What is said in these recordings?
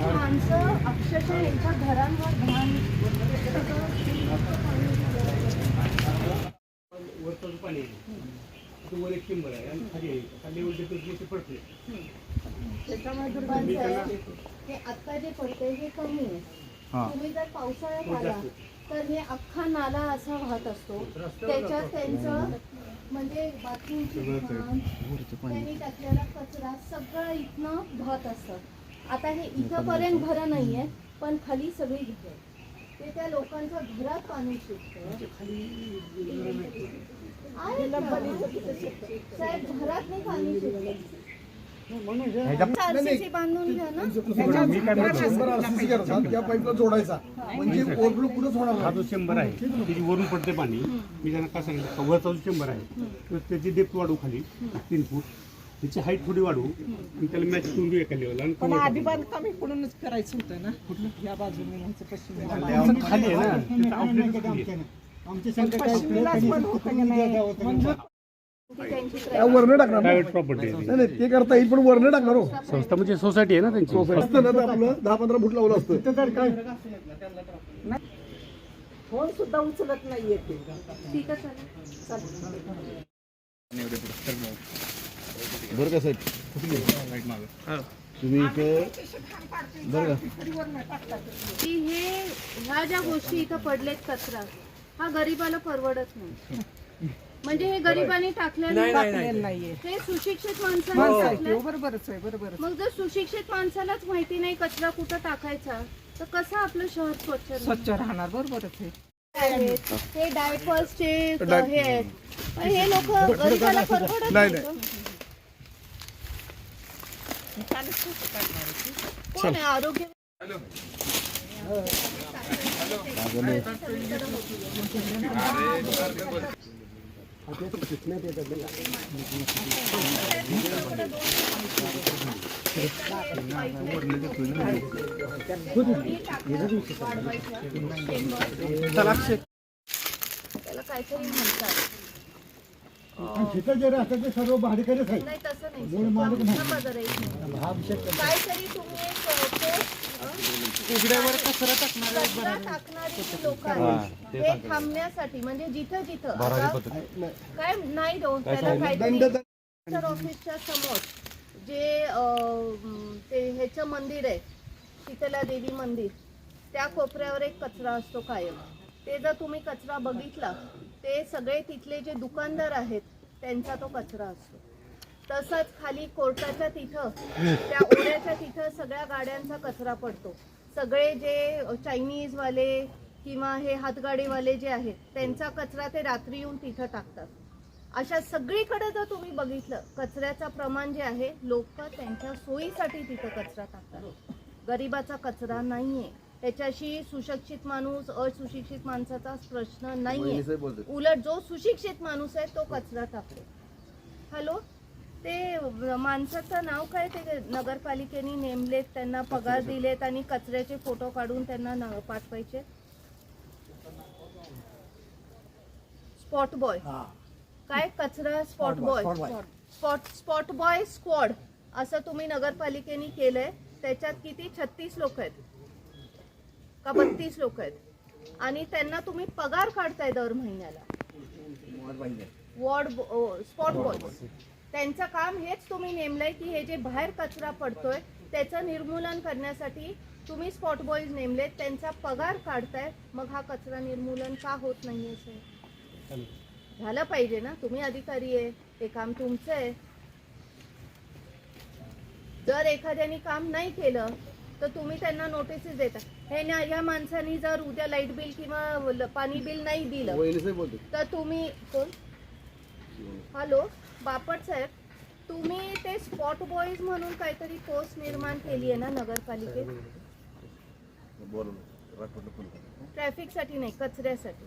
माणसं अक्षरशः यांच्या घरांवर घाण वरचं पाणी आहे वर एक टिंबर आहे आणि खाली आहे खाली वरती पडते त्याच्यामध्ये हे आता जे पडते हे कमी आहे. तुम्ही जर पावसाळ्यात आला तर हे अख्खा नाला असा वाहत असतो. त्याच्यात त्यांचं म्हणजे बाथरूमची त्यांनी टाकलेला कचरा सगळं इथनं वाहत असतं. आता हे इथंपर्यंत घरं नाही आहे पण खाली सगळी घरं ते त्या लोकांच्या घरात पाणी शिरतं. साहेब घरात नाही पाणी शिरतं. आरसीसी बांधून घ्या ना. त्या पाईपला जोडायचा म्हणजे ओव्हरफ्लो पुढेच होणार. हा जो चेंबर आहे त्याची वरून पडते पाणी. मी त्यांना काय सांगितलं वरचा जो चेंबर आहे तर त्याची डेप्थ वाढवू खाली 3 फूट त्याची हाईट थोडी वाढवू आणि त्याला मॅच करून देऊ एका लेवलला. पण आधी बांधकाम इकडूनच करायचं होतं ना कुठलं या बाजूने ह्याचं पश्चिम खाली आहे ना त्याचं आउटलेट खाली आहे. वरनं टाकणार प्रायव्हेट प्रॉपर्टी आहे नाही ते करता येईल पण वरनं टाकणार हो. संस्था म्हणजे सोसायटी आहे ना त्यांची. असतं ना तर आपलं 10-15 फूट लावलं असतं तर काय फोन सुद्धा उचलत नाहीये ते. ठीक आहे चालेल. बरं का साहेब तुम्ही इथं बरं की ह्या ज्या गोष्टी इथं पडलेत कचरा हा गरीबाला परवडत नाही. म्हणजे हे गरिबांनी टाकलेलं नाहीये हे सुशिक्षित माणसाने टाकलंय. बरोबरच आहे बरोबर. मग जर सुशिक्षित माणसालाच माहिती नाही कचरा कुठं टाकायचा तर कसं आपलं शहर स्वच्छ राहणार. बरोबरच आहे. हे डायपर्सचे हे आहेत हे लोक गरीबाला परवडत नाही. कोण आहे आरोग्य त्याला काहीतरी म्हणतात. सर्व भाडेकरीच आहे. नाही तसं नाही. काहीतरी तुम्ही उघड्यावर कचरा कचरा टाकणारी जी लोक आहेत हे थांबण्यासाठी म्हणजे जिथं जिथं आता काय नाही देऊ त्याला काहीतरी ऑफिसच्या समोर जे ते ह्याचं मंदिर आहे शीतला देवी मंदिर त्या कोपऱ्यावर एक कचरा असतो कायम. ते जर तुम्ही कचरा बघितला ते सगळे तिथले जे दुकानदार आहेत त्यांचा तो कचरा असतो. तसंच खाली कोर्टाच्या तिथं त्या ओढ्याच्या तिथं सगळ्या गाड्यांचा कचरा पडतो. सगळे जे चायनीज वाले किंवा हे हातगाडीवाले जे आहेत त्यांचा कचरा ते रात्री येऊन तिथं टाकतात. अशा सगळीकडे जर तुम्ही बघितलं कचऱ्याचं प्रमाण जे आहे लोक त्यांच्या सोयीसाठी तिथं कचरा टाकतात. गरिबाचा कचरा नाहीये. त्याच्याशी सुशिक्षित माणूस असुशिक्षित माणसाचाच प्रश्न नाहीये. उलट जो सुशिक्षित माणूस आहे तो कचरा टाकतो. हॅलो ते माणसाचं नाव काय ते नगरपालिकेने नेमलेत त्यांना पगार दिलेत आणि कचऱ्याचे फोटो काढून त्यांना पाठवायचे. स्पॉट बॉय काय कचरा spot boy spot boy squad असं तुम्ही नगरपालिकेने केलंय. त्याच्यात किती 36 लोक आहेत का 32 लोक आहेत आणि त्यांना तुम्ही पगार काढताय दर महिन्याला. वॉर्ड स्पॉट बॉय त्यांचं काम हेच तुम्ही नेमलंय की हे जे बाहेर कचरा पडतोय त्याचं निर्मूलन करण्यासाठी तुम्ही स्पॉट बॉयज नेमलेत. त्यांचा पगार काढताय. मग हा कचरा निर्मूलन का होत नाहीये सर? झालं पाहिजे ना. तुम्ही अधिकारी आहे ते काम तुमचं आहे. जर एखाद्याने काम नाही केलं तर तुम्ही त्यांना नोटिसेस देता. हे ना या माणसाने जर उद्या लाईट बिल किंवा पाणी बिल नाही दिलं तर तुम्ही कोण हॅलो बापट साहेब तुम्ही ते स्पॉट बॉयज म्हणून काहीतरी पोस्ट निर्माण केली आहे ना नगरपालिकेत. ट्रॅफिक साठी नाही कचऱ्यासाठी.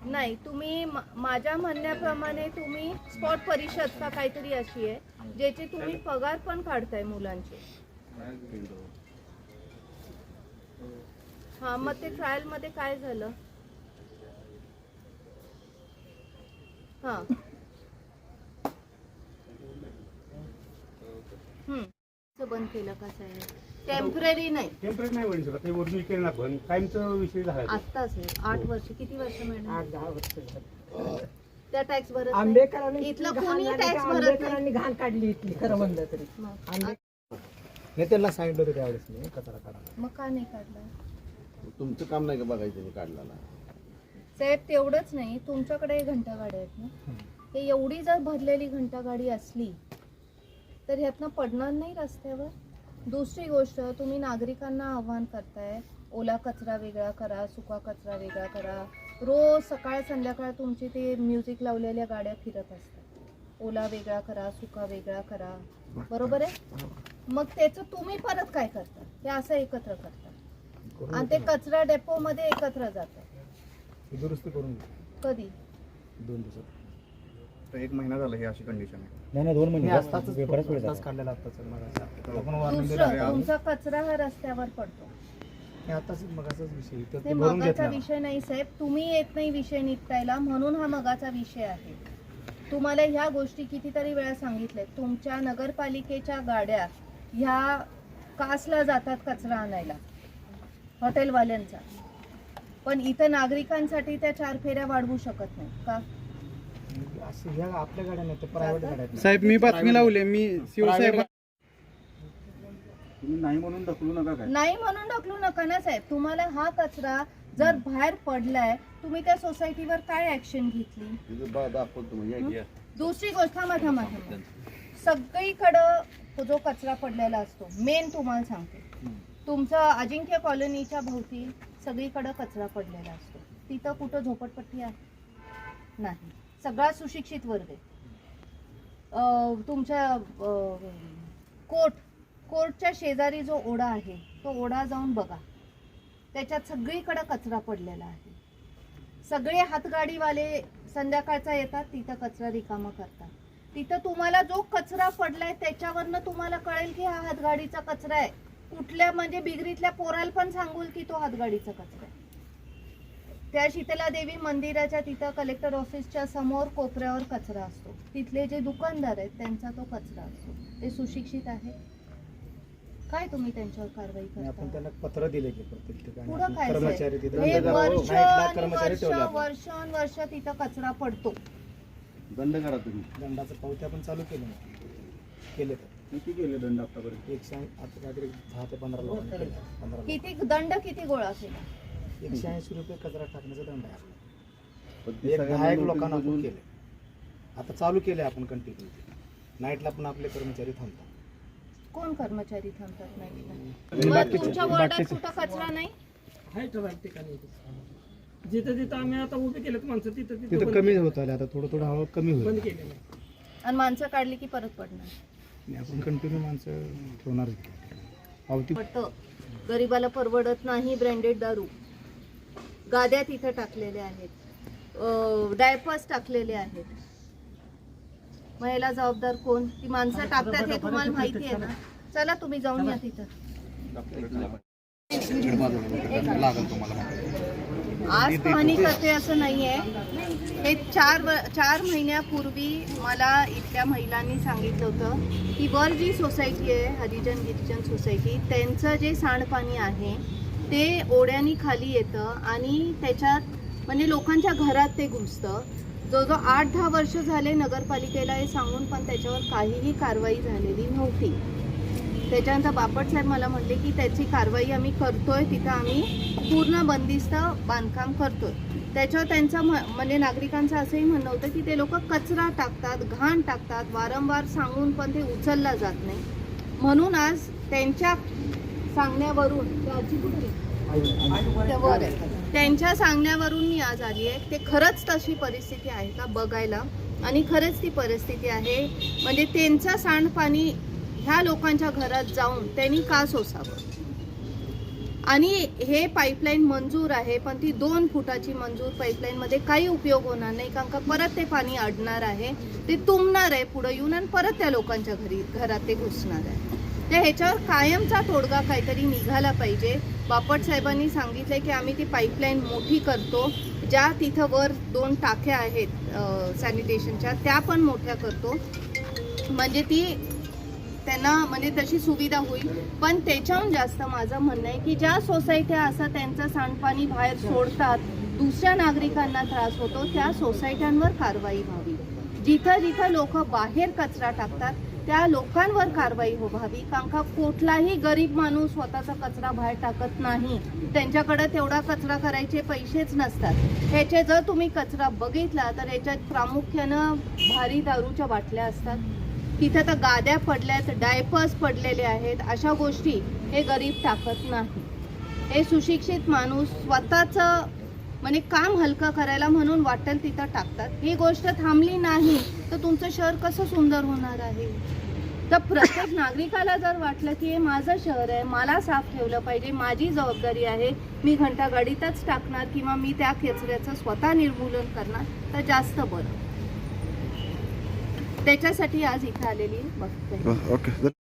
नाही, तुम्ही माझ्या म्हणण्याप्रमाणे तुम्ही स्पॉट परिषद का काहीतरी अशी आहे ज्याचे तुम्ही पगार पण काढताय मुलांचे. हा, मग ते ट्रायल मध्ये काय झालं? हा, बंद केलं कसं आहे? टेम्पररी नाही, टेम्पररी नाही म्हणू शकत, ओरिजिनल केलं ना पण कायमचा विषय झाला. आत्ताच आहे. 8 वर्ष, किती वर्ष मॅडम? 8-10 वर्ष त्या टॅक्स भरत नाही. आंबेकरांनी इथलं कोणी टॅक्स भरत नाही. घाण काढली इथली, खरं म्हणलं तरी. मग नेत्यांना सांगितलं होतं त्यावेळेस मी कचरा काढा. मग का नाही काढला? तुमचं काम नाही का बघायचं मी काढला साहेब? तेवढंच नाही, तुमच्याकडे घंटागाड्या आहेत ना, हे एवढी जर भरलेली घंटागाडी असली तर ह्यातनं पडणार नाही रस्त्यावर. दुसरी गोष्ट, तुम्ही नागरिकांना आव्हान करताय ओला कचरा वेगळा करा, सुका कचरा वेगळा करा. रोज सकाळ संध्याकाळ तुमची ते म्युझिक लावलेल्या गाड्या फिरत असतात. ओला वेगळा करा, सुका वेगळा करा, बरोबर आहे? मग त्याचं तुम्ही परत काय करता? ते असं एकत्र करता आणि ते कचरा डेपो मध्ये एकत्र जातं. दुरुस्ती करून कधी? 2 दिवसात. 1 महिना झाला ही अशी कंडिशन आहे. नाही 2 महिने बऱ्याच वेळ काढलेला दुसरं, तुमचा कचरा हा रस्त्यावर पडतो. आताच मगाचाच विषय ते मगाचा विषय नाही साहेब, तुम्ही येत नाही विषय निपटायला, म्हणून हा मगाचा विषय आहे. तुम्हाला ह्या गोष्टी कितीतरी वेळा सांगितल्या. तुमच्या नगरपालिकेच्या गाड्या ह्या कासला जातात कचरा आणायला, हॉटेलवाल्यांचा, पण इथं नागरिकांसाठी त्या 4 फेऱ्या वाढवू शकत नाही का? आपल्या गाड्या नाही, प्रायव्हेट गाड्या. साहेब मी बातमी लावली, मी शिवसाहेब तुम्ही नाही म्हणून ढकलू नका. काय नाही म्हणून ढकलू नका ना साहेब. तुम्हाला हा कचरा जर बाहेर पडलाय, तुम्ही त्या सोसायटीवर काय ऍक्शन घेतली? दुसरी गोष्ट, थांबा, सगळीकडं जो कचरा पडलेला असतो, मेन तुम्हाला सांगते, तुमचं अजिंक्य कॉलनीच्या भोवती सगळीकडं कचरा पडलेला असतो. तिथं कुठं झोपडपट्टी आहे? नाही. सगळा सुशिक्षित वर्ग आहे. तुमच्या कोर्टच्या शेजारी जो ओढा आहे, तो ओढा जाऊन बघा, त्याच्यात सगळीकडे कचरा पडलेला आहे. सगळे हातगाडीवाले संध्याकाळचा येतात, तिथं कचरा रिकामा करतात. तिथं तुम्हाला जो कचरा पडलाय त्याच्यावरनं तुम्हाला कळेल की हा हातगाडीचा कचरा आहे. कुठल्या म्हणजे बिगरीतल्या पोराला पण सांगूल की तो हातगाडीचा कचरा आहे. त्या शीतला देवी मंदिराच्या तिथं कलेक्टर ऑफिसच्या समोर कोपऱ्यावर कचरा असतो. तिथले जे दुकानदार आहेत त्यांचा तो कचरा असतो. ते सुशिक्षित आहे काय? तुम्ही त्यांच्यावर कारवाई करता? आपण त्यांना पत्र दिले की प्रत्येक ठिकाणी पुढं काय कर्मचारी हे वर्ष तिथं कचरा पडतो. दंड करा तुम्ही. दंडाचं पावती आपण चालू केलं केले. किती केले दंड आतापर्यंत? 10 ते 15 लोकांना. किती दंड किती गोळा केला? 180 रुपये कचरा टाकण्याचा दंड आहे. 10 लोकांना आपण केले. आता चालू केले आपण कंटिन्यू. नाईटला पण आपले कर्मचारी थांबतात. कोण कर्मचारी थांबतात नाईटला? तुमच्या वॉर्डात कुठं कचरा नाही? आहे ठराविक ठिकाणी. जिथं जिथं आम्ही आता उभे केलेत माणसं, तिथं तिथं कमी होत आले. आता थोडं हळू कमी होईल. बंद केलेलं. आणि माणसं काढली की परत पडणार. आपण कंटिन्यू माणसं ठेवणार पावती. गरीबाला परवडत नाही ब्रँडेड दारू. गाद्या तिथं टाकलेल्या आहेत, डायपर्स टाकलेले आहेत. मग याला जबाबदार कोण? ती माणसं टाकतात हे तुम्हाला माहिती आहे ना. चला तुम्ही जाऊन या तिथं. आज पाहणी करते असं नाहीये. हे 4 महिन्यापूर्वी मला इथल्या महिलांनी सांगितलं होतं की वर जी सोसायटी आहे, हरिजन गिरिजन सोसायटी, त्यांचं जे सांडपाणी आहे ते ओढ्यानी खाली येतं आणि त्याच्यात म्हणजे लोकांच्या घरात ते घुसतं. जवळजवळ 8-10 वर्ष झाले नगरपालिकेला हे सांगून, पण त्याच्यावर काहीही कारवाई झालेली नव्हती. त्याच्यानंतर बापट साहेब मला म्हटले की त्याची कारवाई आम्ही करतोय, तिथं आम्ही पूर्ण बंदिस्त बांधकाम करतोय. त्याच्यावर त्यांचं म्हणजे नागरिकांचं असंही म्हणणं होतं की ते लोक कचरा टाकतात, घाण टाकतात, वारंवार सांगून पण ते उचलला जात नाही. म्हणून आज त्यांच्या सांगण्यावरून त्यांच्या सांगण्यावरून मी आज आली आहे. ते खरंच तशी परिस्थिती आहे का बघायला, आणि खरंच ती परिस्थिती आहे. म्हणजे त्यांचं सांडपाणी ह्या लोकांच्या घरात जाऊन त्यांनी का सोसावं? आणि हे पाईपलाईन मंजूर आहे, पण ती 2 फुटाची मंजूर पाईपलाईनमध्ये काही उपयोग होणार नाही, कारण का परत ते पाणी अडणार आहे, ते तुंबणार आहे पुढे येऊन आणि परत त्या लोकांच्या घरात ते घुसणार आहे. तर ह्याच्यावर कायमचा तोडगा काहीतरी निघाला पाहिजे. बापट साहेबांनी सांगितलंय की आम्ही ती पाईपलाईन मोठी करतो, ज्या तिथं वर 2 टाक्या आहेत सॅनिटेशनच्या त्या पण मोठ्या करतो, म्हणजे ती त्यांना म्हणजे तशी सुविधा होईल. पण त्याच्याहून जास्त माझं म्हणणं आहे की ज्या सोसायट्या असं त्यांचं सांडपाणी बाहेर सोडतात, दुसऱ्या नागरिकांना त्रास होतो, त्या सोसायट्यांवर कारवाई व्हावी. जिथं जिथं लोक बाहेर कचरा टाकतात त्या लोकांवर कारवाई व्हावी, कारण का कुठलाही गरीब माणूस स्वतःचा कचरा बाहेर टाकत नाही, त्यांच्याकडे तेवढा कचरा करायचे पैसेच नसतात. ह्याचे जर तुम्ही कचरा बघितला तर याच्यात प्रामुख्यानं भारी दारूच्या बाटल्या असतात, तिथं तर गाद्या पडल्यात, डायपर्स पडलेले आहेत, अशा गोष्टी हे गरीब टाकत नाही. हे सुशिक्षित माणूस स्वतःचं म्हणजे काम हलकं करायला म्हणून वाटेल तिथं टाकतात. ही गोष्ट थांबली नाही तर तुमचं शहर कसं सुंदर होणार आहे. तर प्रत्येक नागरिकाला जर वाटलं की हे माझं शहर आहे, मला साफ ठेवलं पाहिजे, माझी जबाबदारी आहे, मी घंटागाडीतच टाकणार किंवा मी त्या कचऱ्याचं स्वतः निर्मूलन करणार, तर जास्त बरं. त्याच्यासाठी आज इथं आलेली बघते. ओके.